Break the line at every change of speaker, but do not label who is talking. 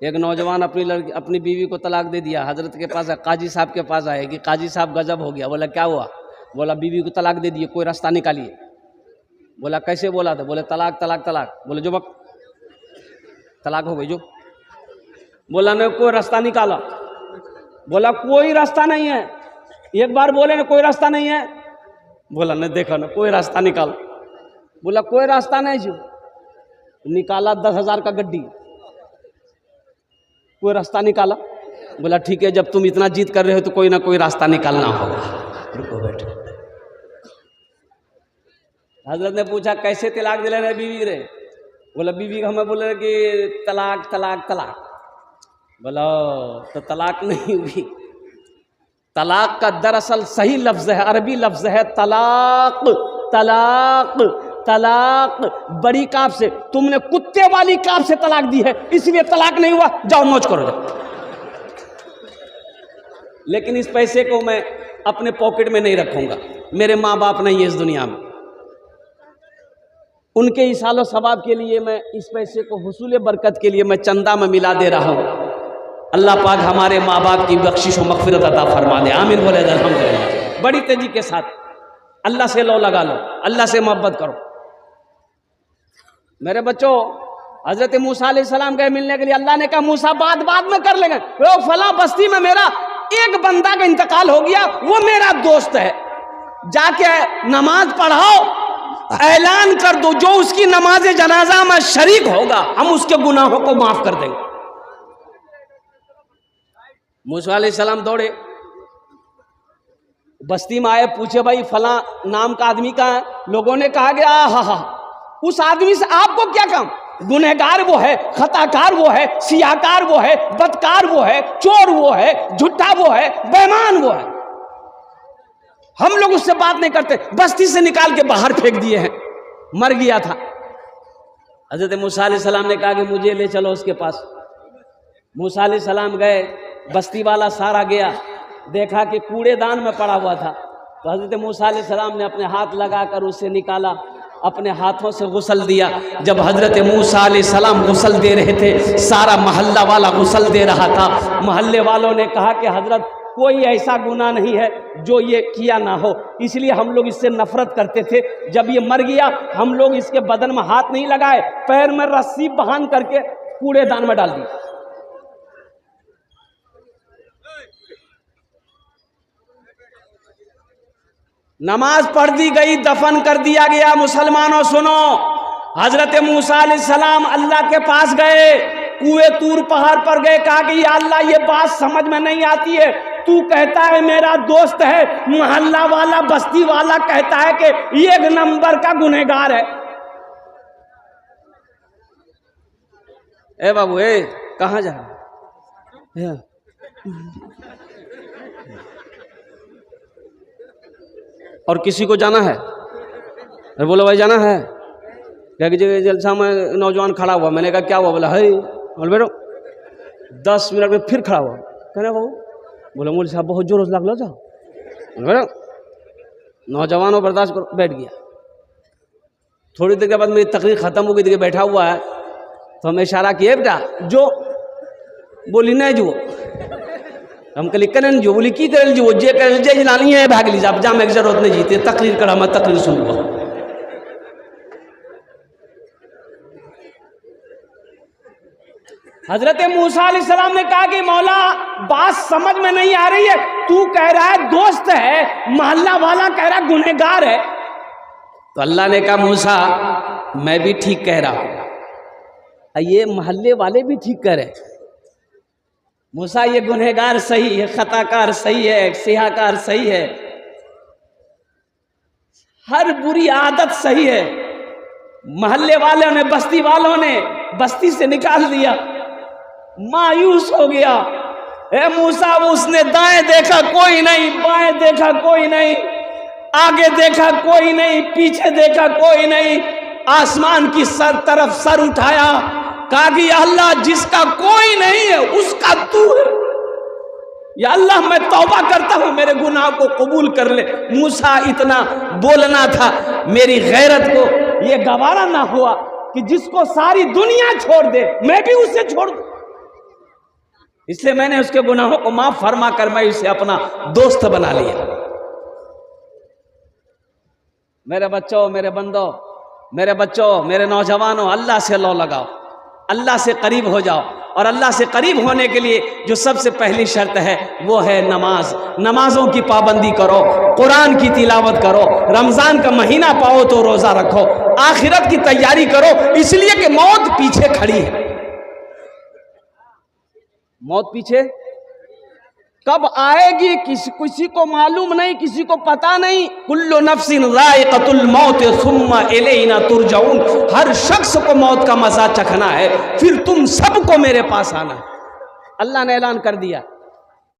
एक नौजवान अपनी बीवी को तलाक दे दिया, हजरत के पास काजी साहब के पास आए कि काजी साहब गजब हो गया। बोला क्या हुआ? बोला बीवी को तलाक दे दिए, कोई रास्ता निकालिए। बोला कैसे? बोला था। बोले तलाक तलाक तलाक। बोले जो बक तलाक हो गई जो। बोला ने कोई रास्ता निकाला। बोला कोई रास्ता नहीं है। एक बार बोले ना कोई रास्ता नहीं है। बोला ने देखा ना कोई रास्ता निकाला। बोला कोई रास्ता नहीं जो। निकाला 10,000 का गड्डी, कोई रास्ता निकाला। बोला ठीक है, जब तुम इतना जिद कर रहे हो तो कोई ना कोई रास्ता निकालना होगा। रुको बैठो। हजरत ने पूछा कैसे तलाक दिले रहे बीवी रे? बोला बीवी हमें बोले कि तलाक तलाक तलाक। बोला तो तलाक नहीं हुई। तलाक का दरअसल सही लफ्ज है, अरबी लफ्ज है तलाक। तलाक तलाक बड़ी काफ से, तुमने कुत्ते वाली काफ से तलाक दी है, इसलिए तलाक नहीं हुआ। जाओ मौज करो जाओ। लेकिन इस पैसे को मैं अपने पॉकेट में नहीं रखूंगा। मेरे माँ बाप नहीं है इस दुनिया में, उनके इसालो सवाब के लिए मैं इस पैसे को हुसूल बरकत के लिए मैं चंदा में मिला दे रहा हूँ। अल्लाह पाक हमारे माँ बाप की बख्शिश व मग़फ़िरत अता फरमा दे। आमीन बोले अल्हम्दुलिल्लाह। बड़ी तेजी के साथ अल्लाह से लो लगा लो, अल्लाह से मोहब्बत करो। मेरे बच्चों, हजरत मूसा अलैहिस्सलाम गए मिलने के लिए। अल्लाह ने कहा मूसा बाद में कर लेंगे। वो फला बस्ती में मेरा एक बंदा का इंतकाल हो गया, वो मेरा दोस्त है, जाके नमाज पढ़ाओ, ऐलान कर दो, जो उसकी नमाज जनाजा में शरीक होगा हम उसके गुनाहों को माफ कर देंगे। मूसा अलैहिस्सलाम दौड़े, बस्ती में आए, पूछे भाई फला नाम का आदमी कहाँ है? लोगों ने कहा कि हा उस आदमी से आपको क्या काम? गुनहगार वो है, खताकार वो है, सियाकार वो है, बदकार वो है, चोर वो है, झूठा वो है, बेईमान वो है। हम लोग उससे बात नहीं करते, बस्ती से निकाल के बाहर फेंक दिए हैं, मर गया था। हजरत मूसा अलैहिस्सलाम ने कहा कि मुझे ले चलो उसके पास। मूसा अलैहिस्सलाम गए, बस्ती वाला सारा गया, देखा कि कूड़ेदान में पड़ा हुआ था। तो हजरत मूसा अलैहिस्सलाम ने अपने हाथ लगाकर उसे निकाला, अपने हाथों से गुस्ल दिया। जब हजरत मूसा अलैहिस्सलाम गुस्ल दे रहे थे, सारा मोहल्ला वाला गुस्ल दे रहा था। मोहल्ले वालों ने कहा कि हजरत कोई ऐसा गुनाह नहीं है जो ये किया ना हो, इसलिए हम लोग इससे नफरत करते थे। जब ये मर गया हम लोग इसके बदन में हाथ नहीं लगाए, पैर में रस्सी बांध करके कूड़ेदान में डाल दी। नमाज पढ़ दी गई, दफन कर दिया गया। मुसलमानों सुनो, हजरत मूसा अलैहिस्सलाम अल्लाह के पास गए, कुएं तूर पहाड़ पर गए, कहा कि या अल्लाह ये बात समझ में नहीं आती है, तू कहता है मेरा दोस्त है, मोहल्ला वाला बस्ती वाला कहता है कि ये एक नंबर का गुनहगार है। ए बाबू ए कहाँ जा रहा? और किसी को जाना है? अरे बोलो भाई जाना है क्या? कि जलसा में नौजवान खड़ा हुआ, मैंने कहा क्या हुआ? बोला है बोल बेरो 10 मिनट में फिर खड़ा हुआ। कहना बाबू? बोला मौलवी साहब बहुत जोर लग लो जाओ। बेरो नौजवानों बर्दाश्त करो, बैठ गया। थोड़ी देर के बाद मेरी तकरीर खत्म हो गई, देखिए बैठा हुआ है, तो हमें इशारा किए बेटा जो। बोली नहीं जो, हम कल करें जो, बोली की करें जो, जे करें जे जलानी है भाग लीजिए, आप जाम एक जरूरत नहीं जीते, तकरीर करा मैं तकरीर सुनूंगा। हजरत मूसा अलैहिस्सलाम ने कहा कि मौला बात समझ में नहीं आ रही है, तू कह रहा है दोस्त है, मोहल्ला वाला कह रहा है गुनहगार है। तो अल्लाह ने कहा मूसा मैं भी ठीक कह रहा हूं, ये मोहल्ले वाले भी ठीक कह रहे। मूसा ये गुनहगार सही है, खताकार सही है, सियाकार सही है, हर बुरी आदत सही है। मोहल्ले वालों ने, बस्ती वालों ने बस्ती से निकाल दिया, मायूस हो गया। ए मूसा, उसने दाएं देखा कोई नहीं, बाएं देखा कोई नहीं, आगे देखा कोई नहीं, पीछे देखा कोई नहीं, आसमान की तरफ सर उठाया, कहा कि अल्लाह जिसका कोई नहीं है उसका तू है, या अल्लाह मैं तौबा करता हूं, मेरे गुनाह को कबूल कर ले। मूसा इतना बोलना था, मेरी गैरत को ये गवारा ना हुआ कि जिसको सारी दुनिया छोड़ दे मैं भी उसे छोड़ दूं। इसलिए मैंने उसके गुनाहों को माफ फरमा कर मैं इसे अपना दोस्त बना लिया। मेरे बच्चों, मेरे बंदों, मेरे बच्चों, मेरे नौजवानों, अल्लाह से लो लगाओ, अल्लाह से करीब हो जाओ। और अल्लाह से करीब होने के लिए जो सबसे पहली शर्त है वो है नमाज। नमाजों की पाबंदी करो, कुरान की तिलावत करो, रमज़ान का महीना पाओ तो रोज़ा रखो, आखिरत की तैयारी करो, इसलिए कि मौत पीछे खड़ी है। मौत पीछे कब आएगी किसी को मालूम नहीं, किसी को पता नहीं। कुल्लु नफ्सिन ज़ाइक़तुल मौत सुम्मा इलैना तुरजाऊन। हर शख्स को मौत का मज़ा चखना है, फिर तुम सबको मेरे पास आना है। अल्लाह ने ऐलान कर दिया।